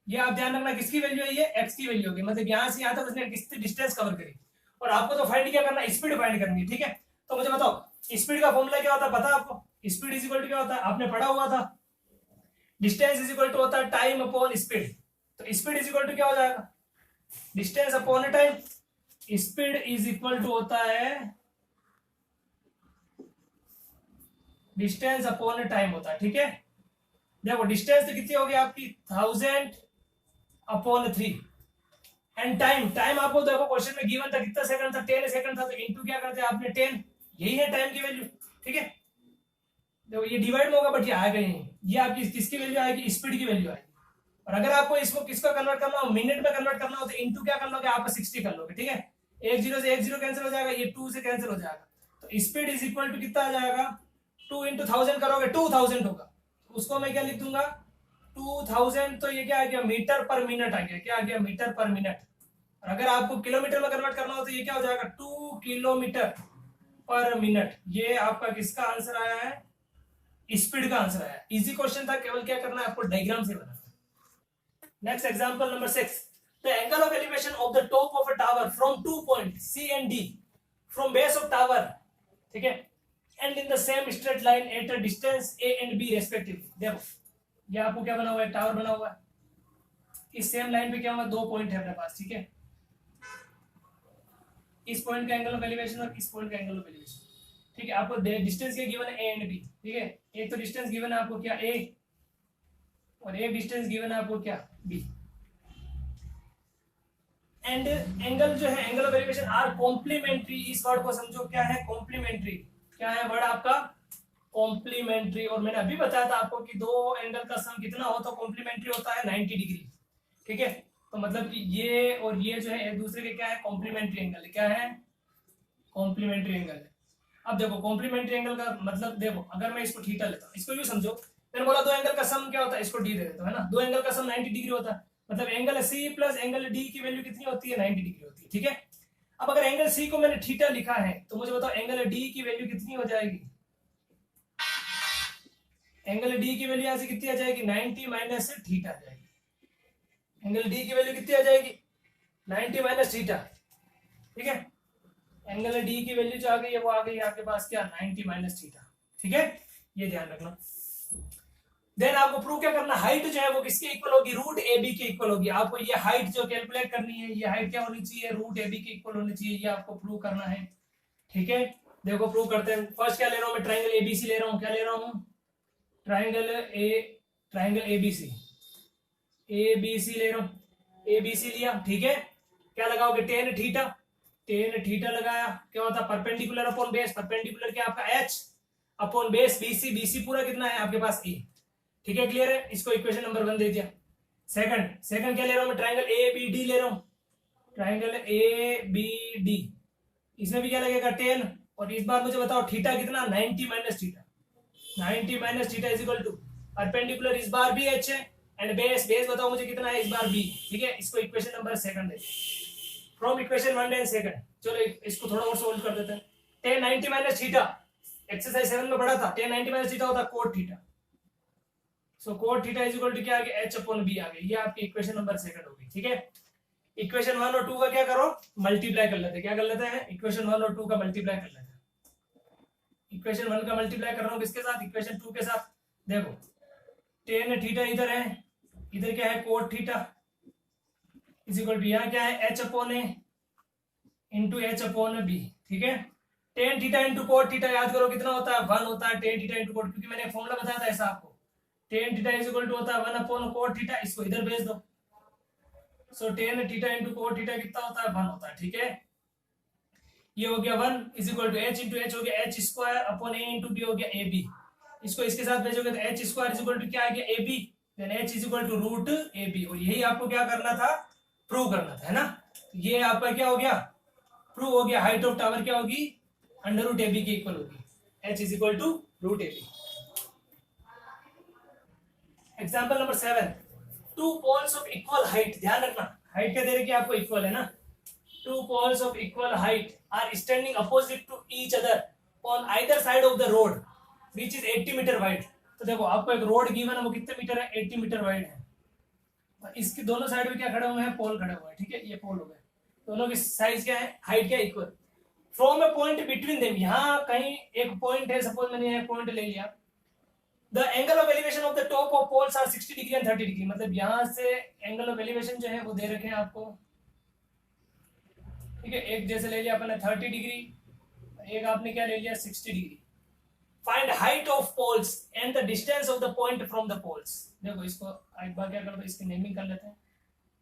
S2: ये आप ध्यान रखना किसकी वैल्यू है, ये x की वैल्यू होगी, मतलब यहाँ से यहाँ तक उसने कितनी डिस्टेंस कवर करी, और आपको तो फाइंड क्या करना, स्पीड फाइंड करनी है, ठीक है। तो मुझे बताओ स्पीड का फॉर्मूला क्या होता है, पता है आपको, स्पीड इज इक्वल टू क्या होता है, आपने पढ़ा हुआ था, डिस्टेंस इज इक्वल टू होता है टाइम अपॉन स्पीड, तो स्पीड इज इक्वल टू क्या हो जाएगा, distance upon time, speed is equal to होता है डिस्टेंस अपॉन टाइम होता है, ठीक है। देखो डिस्टेंस तो कितनी होगी आपकी 1000 अपॉन 3 एंड टाइम आपको देखो क्वेश्चन में गिवन था कितना सेकंड था, 10 सेकंड था, तो इनटू क्या करते हैं आपने 10, यही है टाइम की वैल्यू, ठीक है। देखो ये डिवाइड में होगा बट ये आएगा नहीं, ये आपकी किसकी वैल्यू आएगी, स्पीड की वैल्यू आएगी, और अगर आपको इसको किसको कन्वर्ट करना हो, मिनट में कन्वर्ट करना हो, तो इनटू क्या कर लोगे आप 60 कर लोगे, ठीक है। 1 0 से 1 0 कैंसिल हो जाएगा, ये 2 से कैंसिल हो जाएगा, तो स्पीड इज इक्वल टू कितना आ जाएगा 2 इंटू 1000 करोगे 2000 होगा, तो उसको मैं क्या लिख दूंगा 2000, तो ये क्या आ गया मीटर पर मिनट आ गया, क्या आ गया मीटर पर मिनट, और अगर आपको किलोमीटर में कन्वर्ट करना हो तो ये क्या हो जाएगा 2 किलोमीटर पर मिनट। ये आपका किसका आंसर आया है, स्पीड का आंसर आया। इजी क्वेश्चन था, केवल क्या करना है आपको डायग्राम से बनाना। Next example number 6, the angle of elevation of the top of a tower from 2 point C and D from base of tower, ठीक है, and in the same straight line at a distance A and B respectively. देखो ये आपको क्या बना हुआ है, tower बना हुआ है, इस सेम लाइन पे क्या हुआ 2 पॉइंट है अपने पास, ठीक है, इस पॉइंट का एंगल ऑफ एलिवेशन और इस पॉइंट का एंगल ऑफ एलिवेशन, ठीक है। आपको डिस्टेंस क्या गिवन है A and B, ठीक है, एक तो डिस्टेंस गिवन है आपको क्या A, और एक डिस्टेंस गिवन है आपको क्या B, एंड एंगल जो है angle of elevation are complementary, इस वर्ड को समझो क्या है कॉम्प्लीमेंट्री, क्या है वर्ड आपका कॉम्प्लीमेंट्री, और मैंने अभी बताया था आपको कि दो एंगल का सम कितना हो तो कॉम्प्लीमेंट्री होता है 90 डिग्री, ठीक है। तो मतलब कि ये और ये जो है एक दूसरे के क्या है कॉम्प्लीमेंट्री एंगल, क्या है कॉम्प्लीमेंट्री एंगल है। अब देखो कॉम्प्लीमेंट्री एंगल का मतलब देखो, अगर मैं इसको थीटा लेता हूँ, इसको यूं समझो, मैंने बोला दो एंगल का सम क्या होता है, इसको डी दे देता है ना, दो एंगल का सम 90 डिग्री होता है, मतलब angle C plus angle D की वैल्यू कितनी होती है 90 डिग्री होती है, ठीक है। अब अगर एंगल सी को मैंने थीटा लिखा है तो मुझे बताओ एंगल डी की वैल्यू कितनी हो जाएगी, एंगल डी की वैल्यू यहां से कितनी आ जाएगी 90 माइनस थीटा आ जाएगी, एंगल डी की वैल्यू कितनी आ जाएगी 90 माइनस थीटा, ठीक है। एंगल डी की वैल्यू जो आ गई है वो आ गई आपके पास क्या 90 माइनस थीटा, ठीक है, ये ध्यान रखना। देन आपको प्रूव क्या करना, हाइट जो है वो किसके इक्वल होगी, रूट ए बी के इक्वल होगी। आपको ये हाइट जो कैलकुलेट करनी है, ये हाइट क्या होनी चाहिए, रूट ए बी के इक्वल होनी चाहिए, ये आपको प्रूव करना है। ठीक है, देखो प्रूव करते हैं। फर्स्ट क्या ले रहा हूं मैं, ट्राइंगल एबीसी ले रहा हूं। क्या ले रहा हूं, ट्राइंगल एबीसी, एबीसी ले रहा हूं, एबीसी लिया। ठीक है, क्या लगाओगे, टेन थीटा, टेन थीटा लगाया, क्या होता है, परपेंडिकुलर अपॉन बेस, परपेंडिकुलर क्या आपका H upon base BC, BC पूरा कितना है आपके पास ए। ठीक है, क्लियर है, इसको इक्वेशन नंबर 1 दे दिया। सेकंड क्या ले रहा हूं मैं, ट्राइंगल ए बी डी ले रहा हूं, ट्राइंगल ए बी डी, इसमें भी क्या लगेगा, 10, और इस बार मुझे बताओ थीटा कितना, 90 minus theta, 90 minus theta is equal to perpendicular इस बार भी एच है, एंड बेस बताओ मुझे कितना है इस बार बी। ठीक है, इसको equation number 2 they from equation 1 and 2। चलो इसको थोड़ा और सोल्व कर देते हैं। 10 90 माइनस थीटा, एक्सरसाइज 7 में पढ़ा था, 10 90 माइनस थीटा होता है cot theta. So cot theta is equal to क्या आ गया, एच अपॉन बी आ गया। ये आपकी इक्वेशन नंबर 2 होगी। ठीक है, इक्वेशन 1 और 2 का क्या करो, मल्टीप्लाई कर लेते हैं। क्या कर लेते हैं, इक्वेशन 1 और 2 का मल्टीप्लाई कर लेते हैं। इक्वेशन 1 का मल्टीप्लाई कर रहा हूं किसके साथ, इक्वेशन 2 के साथ। देखो 10 थीटा इधर है, इधर क्या है, cot theta is equal to यहाँ क्या है, H upon A into H upon B. ठीक है, tan theta into cot theta याद करो कितना होता है, 1 होता है, टेन थीटा इंटू कोट, क्योंकि मैंने फॉर्मूला बताया था ऐसा आपको, tan theta is equal to होता है 1 अपॉन कोट थीटा। इसको इधर भेज दो, so tan theta into cot theta कितना होता है, 1 होता है। ठीक है, ये हो गया 1 is equal to H into H हो गया H square upon A into B हो गया ए बी। इसको इसके साथ भेजोगे तो H square is equal to क्या आ गया, A B, then H is equal to root A B. और यही आपको क्या करना था, प्रूव करना था, है ना। ये आपका क्या हो गया, प्रूव हो गया। हाइट ऑफ टावर क्या होगी, अंडर रूट ए बी के इक्वल होगी, H is equal to root A B. Example number 7, two poles of equal height, ध्यान रखना हाइट क्या दे रही है आपको, इक्वल है ना। Two poles of equal height are standing opposite to each other on either side of the road which is 80 metre wide. तो देखो आपको एक रोड गिवन है, वो कितने मीटर है, 80 मीटर वाइड है। और इसकी दोनों साइड में क्या खड़े हुए हैं, पोल खड़े हुए हैं। ठीक है, ये पोल हो गए, दोनों की साइज क्या है, हाइट क्या, equal. From A point between them, यहाँ कहीं एक पॉइंट है, सपोज मैंने यहाँ पॉइंट ले लिया। The angle of elevation of the top of poles are 60 degree and 30 degree. मतलब यहाँ से एंगल ऑफ एलिवेशन जो है वो दे रखे हैं आपको। ठीक है, एक जैसे ले लिया अपने 30 डिग्री, एक आपने क्या ले लिया 60 degree. Find height of poles and the distance of the point from the poles. देखो इसको एक बार क्या करते हैं, इसकी नेमिंग कर लेते हैं,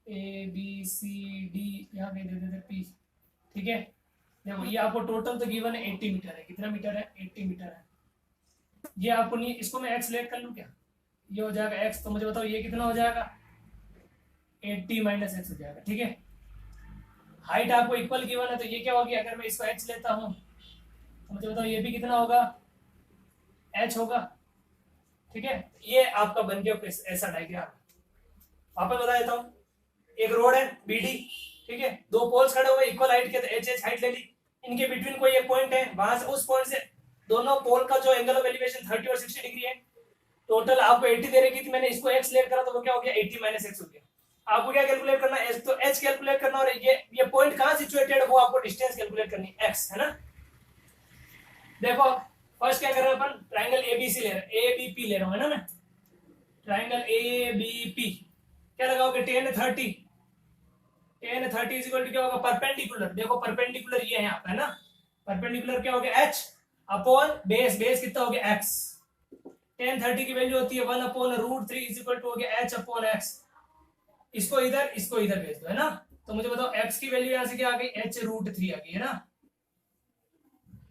S2: ए बी सी डी, यहाँ पे दे देते पी। ठीक है, देखो ये आपको टोटल तो गिवन है 80 मीटर है, कितना मीटर है, 80 मीटर है। ये आपको नहीं, इसको मैं एक्स लेट कर लूँ क्या, ये हो जाएगा एक्स, तो मुझे बताओ ये कितना हो जाएगा, 80 माइनस एक्स हो जाएगा। ठीक है, हाइट आपको इक्वल गिवन है, तो ये क्या होगी, अगर मैं इसको एच लेता हूँ तो मुझे बताओ ये भी कितना होगा, एच होगा। ठीक है, ये आपका बन गया ऐसा डायग्राम। वापस बता देता हूँ, एक रोड है बीडी, ठीक है, दो पोल्स खड़े हुए इक्वल हाइट के, तो एच एच हाइट ले ली, इनके बिटवीन कोई एक पॉइंट है, वहां से उस पॉइंट से दोनों पोल का जो एंगल ऑफ एलिवेशन 30 और 60 डिग्री है, टोटल आपको 80 दे रही थी, मैंने इसको एक्स लेट करा तो वो क्या हो गया 80 माइनस एक्स हो गया। आपको क्या कैलकुलेट करना है, तो एच कैलकुलेट करना, और ये पॉइंट कहां सिचुएटेड है वो आपको डिस्टेंस कैलकुलेट करनी है, एक्स, है ना। देखो फर्स्ट क्या कर रहे हैं अपन, ट्राइंगल एबीसी ले रहे हैं, एबीपी ले रहा हूं, है ना मैं, ट्राइंगल एबीपी। क्या लगाओगे, टेन 30 इज इक्वल टू क्या होगा, परपेंडिकुलर। देखो परपेंडिकुलर ये है आपका, है ना, परपेंडिकुलर क्या हो गया, एच अपॉन बेस, बेस कितना हो गया एक्स। टेन 30 की वैल्यू होती है 1 upon root 3 is equal to हो गया एच अपॉन एक्स। इसको इधर भेज दो, है ना। तो मुझे बताओ एक्स की वैल्यू यहां से क्या आ गई, एच रूट 3 आ गई, है ना,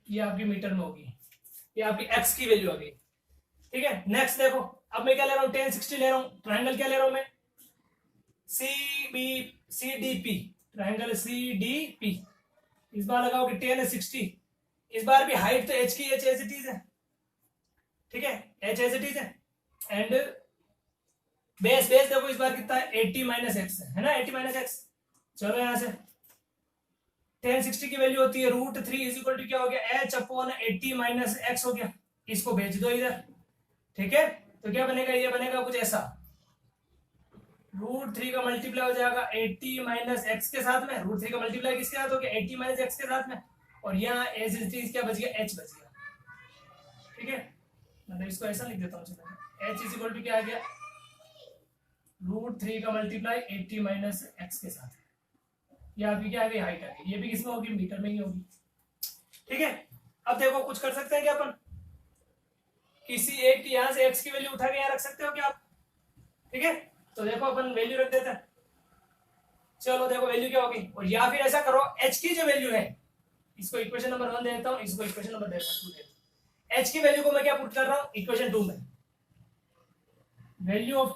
S2: ये आपकी मीटर में होगी, ये आपकी एक्स की वैल्यू आ गई। ठीक है, नेक्स्ट देखो, अब मैं क्या ले रहा हूँ, 10 60 ले रहा हूँ, ट्राइंगल क्या ले रहा हूं मैं, CDP, ट्राइंगल CDP। इस बार लगाओगे 10 60, इस बार भी हाइट तो एच की एच एज इट इज है, ठीक है, एच एज इट इज है, एंड बेस देखो इस बार कितना है, 80 माइनस एक्स है ना, 80 माइनस एक्स। चलो यहां से 10 60 की वैल्यू होती है रूट 3 इज इक्वल टू क्या हो गया, एच अपॉन 80 माइनस एक्स हो गया। इसको भेज दो इधर, ठीक है, तो क्या बनेगा, ये बनेगा कुछ ऐसा, रूट 3 का मल्टीप्लाई हो जाएगा 80 माइनस एक्स के साथ में, रूट 3 का मल्टीप्लाई किसके साथ हो गया, 80 माइनस एक्स के साथ में, और यहाँ एज इट इज क्या बच गया, एच बच गया। ठीक है, मतलब इसको ऐसा लिख देता हूँ, चलो h इज इक्वल टू क्या आ गया, √3 का मल्टीप्लाई 80 माइनस एक्स के साथ। ये आपकी क्या आ गई, हाइट आ गई। ये भी किसमें होगी, मीटर में ही होगी। ठीक है, अब देखो कुछ कर सकते हैं क्या अपन, किसी एक की यहां से x की वैल्यू उठा के यहां रख सकते हो क्या आप। ठीक है, तो देखो अपन वैल्यू रख देते हैं। चलो देखो वैल्यू क्या होगी, और या फिर ऐसा करो h की जो वैल्यू है, इसको इक्वेशन नंबर 1 दे देता हूं, इसको इक्वेशन नंबर 2 दे देता हूं। h की वैल्यू को मैं क्या पुट कर रहा हूं, इक्वेशन 2 में, वैल्यू ऑफ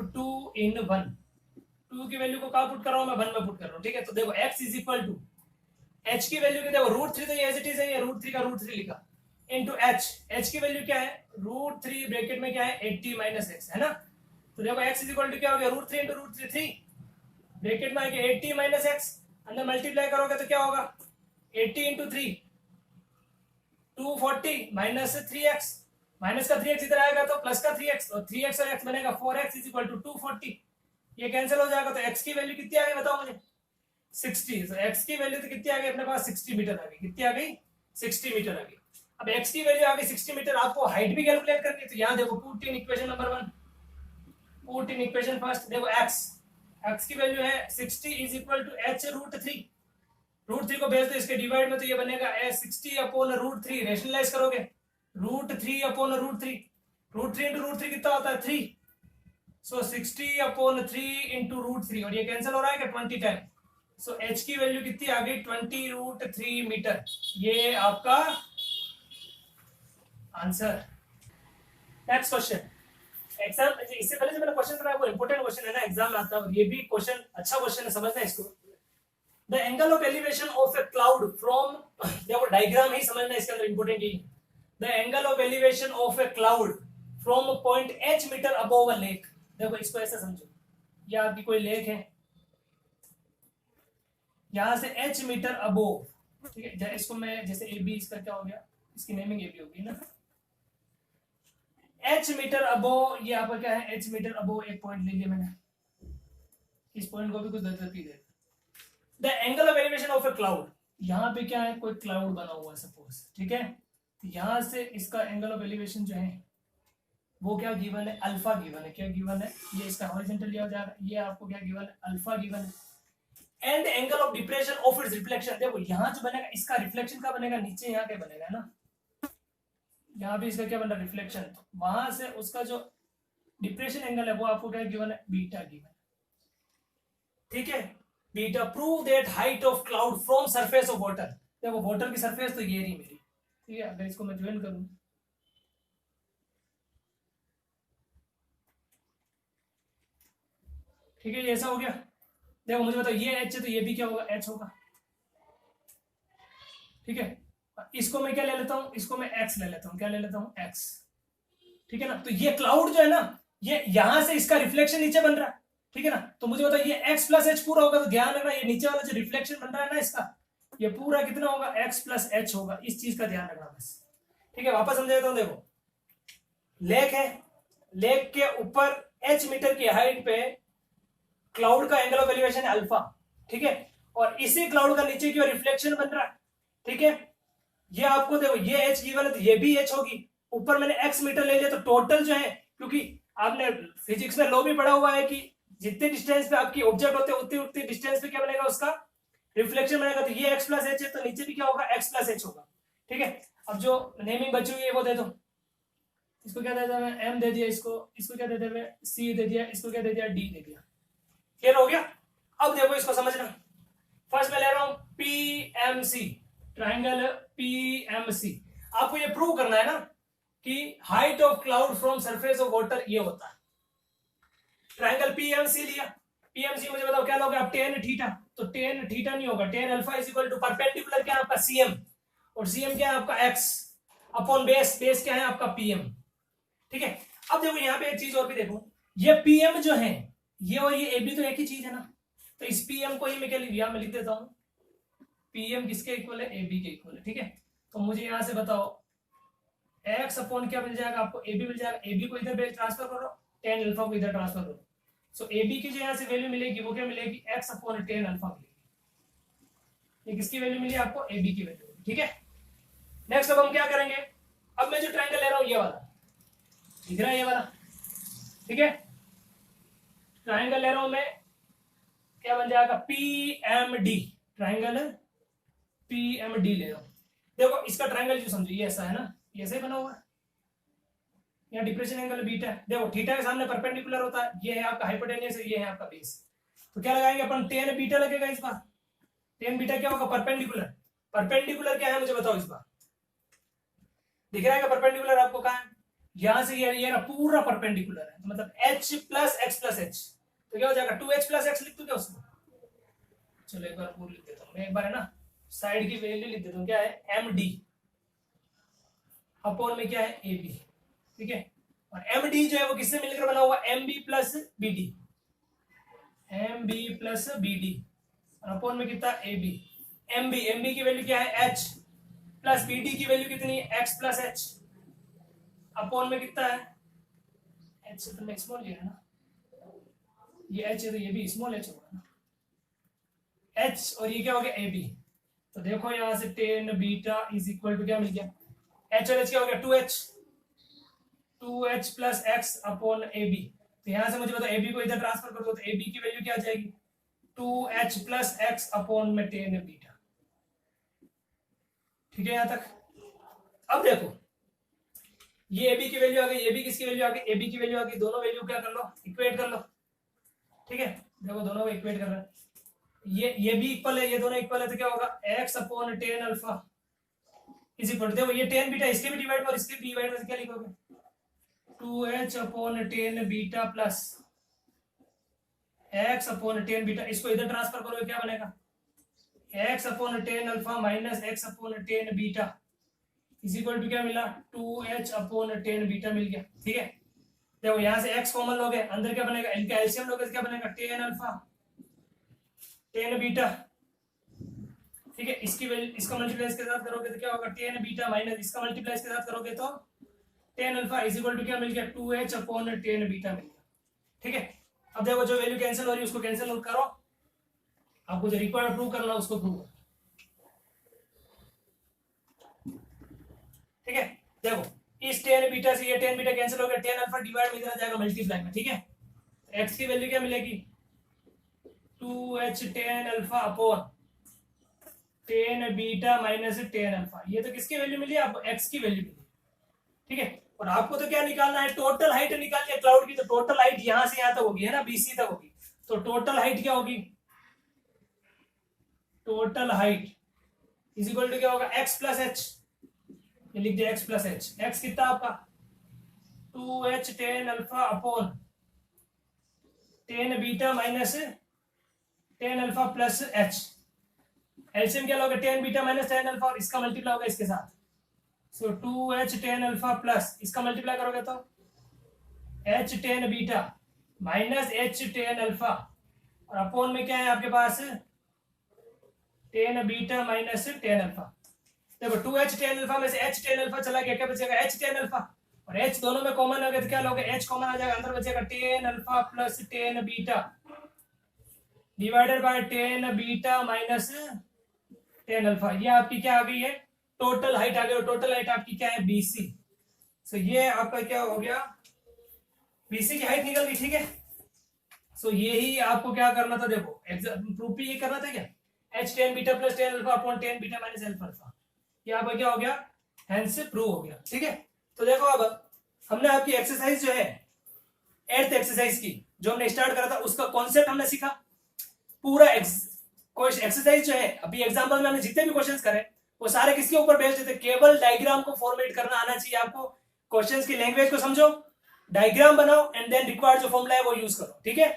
S2: 2 इन 1, 2 की वैल्यू को कहां पुट कर रहा हूं मैं, 1 में पुट कर रहा हूं। ठीक है, तो देखो x is equal to h की वैल्यू की देखो √3 तो ये एज इट इज है, ये √3 का √3 लिखा इनटू h की वैल्यू क्या है, √3 ब्रैकेट में क्या है 80 माइनस x है ना। तो देखो x इज इक्वल टू क्या हो गया, √3 इंटू √3 3 ब्रैकेट में आएगा 80 माइनस x, अंदर मल्टीप्लाई करोगे तो क्या होगा 80 इंटू 3 240 माइनस 3x, माइनस का 3x इधर आएगा तो प्लस का 3x, और 3x और x बनेगा 4x इज इक्वल टू 240। ये कैंसिल हो जाएगा तो x की वैल्यू कितनी आ गई बताओ मुझे, 60। तो x की वैल्यू तो कितनी आ गई अपने पास, 60 मीटर आ गई। कितनी आ गई, 60 मीटर आ गई। अब x की वैल्यू आ गई 60 मीटर, आपको हाइट भी कैलकुलेट करनी है। तो यहाँ देखो put in equation number 1, put in equation first. देखो x की वैल्यू है 60 इज इक्वल टू h √3, √3 को भेज दो इसके डिवाइड में, तो ये बनेगा 60 अपॉन √3, रेशनलाइज करोगे √3 अपॉन √3, √3 इंटू √3 कितना होता है 3, सो 60 अपॉन 3 इंटू √3, और ये कैंसिल हो रहा है क्या 20 टाइम। सो h की वैल्यू कितनी आ गई 20 √3 मीटर। ये आपका आंसर। नेक्स्ट क्वेश्चन, एग्जाम इससे पहले जो मैंने क्वेश्चन कराया वो इंपॉर्टेंट क्वेश्चन है ना, एग्जाम में आता है, और ये भी क्वेश्चन अच्छा क्वेश्चन है, समझना इसको। The angle of elevation of a cloud from, देखो डायग्राम ही समझना इसके अंदर, इंपॉर्टेंट ही। The angle of elevation of a cloud from point h metre above a lake. देखो इसको ऐसे समझो, ये आपकी कोई लेक है, यहां से h मीटर अबोव, ठीक है, इसको मैं जैसे ए बी, इसका क्या हो गया, इसकी नेमिंग ए बी होगी ना, h मीटर अबोव, ये आपका क्या है h मीटर अबोव, एक पॉइंट ले लिया मैंने, इस पॉइंट को भी कुछ दे दे। The angle of elevation of a cloud, यहाँ पे क्या है कोई क्लाउड बना हुआ है सपोज, ठीक है, तो यहां से इसका एंगल ऑफ एलिवेशन जो है वो क्या गिवन है, अल्फा गिवन है। क्या गिवन है, ये इसका हॉरिजॉन्टल लिया जा रहा है, ये आपको क्या गिवन है, अल्फा गिवन है। And angle of depression of its reflection, देखो यहाँ जो बनेगा इसका रिफ्लेक्शन का बनेगा, नीचे यहाँ क्या बनेगा ना, यहाँ भी इसका क्या बन रहा है रिफ्लेक्शन, तो वहां से उसका जो डिप्रेशन एंगल है वो आपको क्या गिवन है, बीटा गिवन है। ठीक है, beta prove that height of cloud from surface of water, देखो वाटर की सरफेस तो ये रही मेरी, ठीक है, अगर इसको मैं ज्वाइन करूं, ठीक है, ये ऐसा हो गया। देखो मुझे बताओ ये h है तो ये भी क्या होगा, h होगा। ठीक है, इसको मैं क्या ले लेता हूं, इसको मैं x ले लेता हूं, क्या ले लेता हूं, x। ठीक है ना, तो ये क्लाउड जो है ना, ये यहां से इसका रिफ्लेक्शन नीचे बन रहा है, ठीक है ना, तो मुझे बताओ ये x प्लस h पूरा होगा, तो ध्यान रखना ये नीचे वाला जो रिफ्लेक्शन बन रहा है ना इसका, ये पूरा कितना होगा, x प्लस h होगा, इस चीज का ध्यान रखना बस। ठीक है, वापस समझा देता हूं, देखो लेक है, लेक के ऊपर h मीटर की हाइट पे क्लाउड का एंगल ऑफ एलिवेशन है अल्फा, ठीक है, और इसी क्लाउड का नीचे की ओर रिफ्लेक्शन बन रहा है, ठीक है, ये आपको देखो ये h गिवन है तो ये भी h होगी, ऊपर मैंने x मीटर ले लिया, तो टोटल जो है, क्योंकि आपने फिजिक्स में लॉ भी पढ़ा हुआ है कि जितने डिस्टेंस पे आपकी ऑब्जेक्ट होते हैं उतनी उतनी डिस्टेंस पे क्या बनेगा, उसका रिफ्लेक्शन बनेगा, तो ये x प्लस h है तो नीचे भी क्या होगा, x प्लस h होगा। ठीक है, अब जो नेमिंग बची हुई है वो दे दो, इसको क्या दे दिया, m दे दिया, इसको क्या दे दिया, c दे दिया, इसको क्या दे दिया, d दे दिया। क्लियर हो गया। अब देखो इसको समझना, फर्स्ट मैं ले रहा हूं PMC, ट्राइंगल PMC। आपको ये प्रूव करना है ना कि height of cloud from surface of water ये होता है। ट्राइंगल PMC लिया, PMC मुझे बताओ क्या लोगे आप, टेन थीटा, तो टेन थीटा नहीं होगा, tan alpha is equal to perpendicular क्या है आपका CM, और CM क्या है आपका x अपॉन बेस, बेस क्या है आपका PM। ठीक है, अब देखो यहाँ पे एक चीज और भी देखो, ये PM जो है ये और ये AB तो एक ही चीज है ना, तो इस PM को ही मैं क्या लिख देता हूं, PM किसके इक्वल है, AB के इक्वल है। ठीक है, तो मुझे यहां से बताओ x अपॉन क्या मिल जाएगा आपको, AB मिल जाएगा, AB को इधर ट्रांसफर करो, टेन अल्फा को इधर ट्रांसफर करो, सो AB की जो यहां से वैल्यू मिलेगी वो क्या मिलेगी, x अपॉन टेन अल्फा मिलेगी। ये किसकी वैल्यू मिली आपको, AB की वैल्यू। ठीक है, नेक्स्ट अब हम क्या करेंगे, अब मैं जो ट्रायंगल ले रहा हूं ये वाला, दिख रहा है ये वाला, ठीक है। ट्राइंगल ले रहा हूं मैं, क्या बन जाएगा PMD, ट्राइंगल PMD ले रहा हूं। देखो इसका ट्राइंगल जो समझो ये ऐसा है ना, ये ऐसे बना हुआ है, यहाँ डिप्रेशन एंगल बीटा है। देखो थीटा के सामने परपेंडिकुलर होता है, ये है आपका हाइपोटेन्यूस, ये है आपका बेस। तो क्या लगाएंगे अपन, टेन बीटा लगेगा इस बार। टेन बीटा क्या होगा, परपेंडिकुलर। परपेंडिकुलर क्या है मुझे बताओ इस बार, दिख रहा है परपेंडिकुलर आपको कहां है, यहां से ये ना पूरा परपेंडिकुलर है, तो मतलब h plus x plus h, तो क्या हो जाएगा 2h प्लस x लिख दूं क्या उसमें। चलो एक बार पूरा लिख देता हूं मैं, एक बार है ना साइड की वैल्यू लिख देता हूं, क्या है md अपॉन में क्या है ab, ठीक है। और md जो है वो किससे मिलकर बना हुआ, mb plus bd, mb plus bd और अपॉन में कितना ab। mb की वैल्यू क्या है h प्लस bd की वैल्यू कितनी है x प्लस h, अपॉन में कितना है h से तो स्मॉल लिया है ना, ये h है तो ये भी स्मॉल h होगा ना, h और ये क्या हो गया ab। तो देखो यहां से tan beta is equal to क्या मिल गया, h और h क्या हो गया 2h plus x upon ab। तो यहां से मुझे बताओ ab को इधर ट्रांसफर कर दो, तो ab की वैल्यू क्या आ जाएगी 2h प्लस x अपॉन में टेन बीटा, ठीक है यहां तक। अब देखो ये ab की वैल्यू आ गई, ab किसकी वैल्यू आ गई, ab की वैल्यू आ गई, दोनों वैल्यू क्या कर लो इक्वेट कर लो, ठीक है। देखो दोनों को इक्वेट कर रहा है, ये भी इक्वल है, ये दोनों इक्वल है, तो क्या होगा x upon tan alpha is equal to, देखो ये टेन बीटा इसके भी डिवाइड और इसके भी डिवाइड में क्या लिखोगे 2h upon tan beta plus x upon tan beta, इसको इधर ट्रांसफर करोगे क्या बनेगा x upon tan alpha minus x upon tan beta is equal to क्या मिला 2h अपॉन टेन बीटा मिल गया, ठीक है। देखो यहां से x कॉमन लोगे, अंदर क्या बनेगा, इनका एलसीएम लोगे तो क्या बनेगा टेन अल्फा टेन बीटा, ठीक है। इसकी वैल्यू इसका मल्टीप्लाई इसके साथ करोगे तो क्या होगा टेन बीटा माइनस इसका मल्टीप्लाई इसके साथ करोगे तो tan alpha is equal to क्या मिल गया 2h अपॉन टेन बीटा मिल गया, ठीक है। अब देखो जो वैल्यू कैंसिल हो रही है उसको कैंसिल करो, आपको जो रिक्वायर्ड प्रूव करना उसको प्रूव करो, ठीक है। देखो इस टेन बीटा से ये टेन बीटा कैंसिल हो गया, टेन अल्फा डिवाइड में इधर जाएगा मल्टीप्लाई में, ठीक है। x की वैल्यू क्या मिलेगी 2h tan alpha upon tan beta minus tan alpha, ये तो किसकी वैल्यू मिली आपको x की वैल्यू मिली, ठीक है। और आपको तो क्या निकालना है, टोटल हाइट निकालनी है क्लाउड की, तो टोटल हाइट यहां से यहां तक होगी है ना, BC तक होगी, तो टोटल हाइट क्या होगी, total height is equal to क्या होगा x प्लस h, ये लिख दिया x प्लस h, x कितना आपका 2h tan alpha upon tan beta minus tan alpha plus h, LCM क्या लोगे tan beta minus tan alpha और इसका मल्टीप्लाई होगा इसके साथ, so 2h tan alpha plus इसका मल्टीप्लाई करोगे तो h tan beta minus h tan alpha और अपॉन में क्या है आपके पास tan beta minus tan alpha. देखो 2h टेन अल्फा में से h टेन अल्फा चला गया, क्या बचेगा h टेन अल्फा और h दोनों में कॉमन हो गया तो क्या लोगे h कॉमन आ जाएगा, अंदर बचेगा ten alpha plus tan beta divided by ten beta minus tan alpha, ये आपकी क्या आ गई है टोटल हाइट आ गई, और टोटल हाइट आपकी क्या है BC। सो ये आपका क्या हो गया BC की हाइट निकल गई, ठीक है। सो यही आपको क्या करना था, देखो प्रूफ भी ये करना था क्या h tan beta plus ten alpha upon tan beta minus alpha, ये आपका क्या हो गया हैंस से प्रूव हो गया, ठीक है। तो देखो अब हमने आपकी एक्सरसाइज जो है 8th एक्सरसाइज की जो हमने स्टार्ट करा था उसका कॉन्सेप्ट हमने सीखा, पूरा एक्सरसाइज जो है अभी एग्जांपल में हमने जितने भी क्वेश्चंस करे वो सारे किसके ऊपर बेस्ड थे, केवल डायग्राम को फॉर्मेट करना आना चाहिए आपको, क्वेश्चंस की लैंग्वेज को समझो, डायग्राम बनाओ एंड देन रिक्वायर्ड जो फॉर्मूला है वो यूज करो, ठीक है।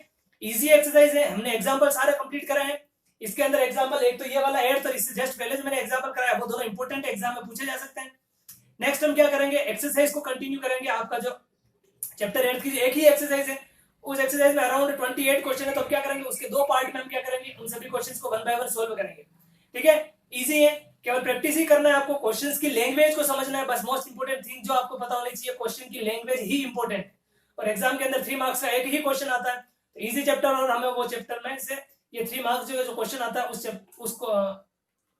S2: इजी एक्सरसाइज है, हमने एग्जांपल सारे कंप्लीट करे हैं। इसके अंदर एग्जांपल एक तो ये वाला 8th और इससे जस्ट पहले जो मैंने एग्जांपल कराया वो दोनों इंपॉर्टेंट एग्जाम में पूछे जा सकते हैं। नेक्स्ट हम क्या करेंगे, एक्सरसाइज को कंटिन्यू करेंगे, आपका जो चैप्टर 8 की एक ही एक्सरसाइज है, उस एक्सरसाइज में अराउंड 28 क्वेश्चन है, तो अब क्या करेंगे उसके दो पार्ट में हम क्या करेंगे उन सभी क्वेश्चंस को वन बाय वन सोल्व करेंगे, ठीक है। इजी है, केवल प्रैक्टिस ही करना है आपको, क्वेश्चंस की लैंग्वेज को समझना है बस, मोस्ट इंपोर्टेंट थिंग जो आपको पता होनी चाहिए क्वेश्चन की लैंग्वेज ही इंपोर्टेंट, और एग्जाम के अंदर 3 मार्क्स का एक ही क्वेश्चन आता है, तो इजी चैप्टर और हमें वो चैप्टर में से ये 3 मार्क्स जो क्वेश्चन आता है उसको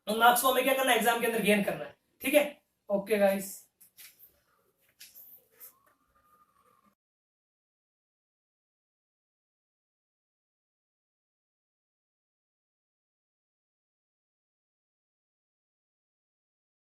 S2: उन मार्क्स को हमें क्या करना है एग्जाम के अंदर गेन करना है, ठीक है। Okay guys.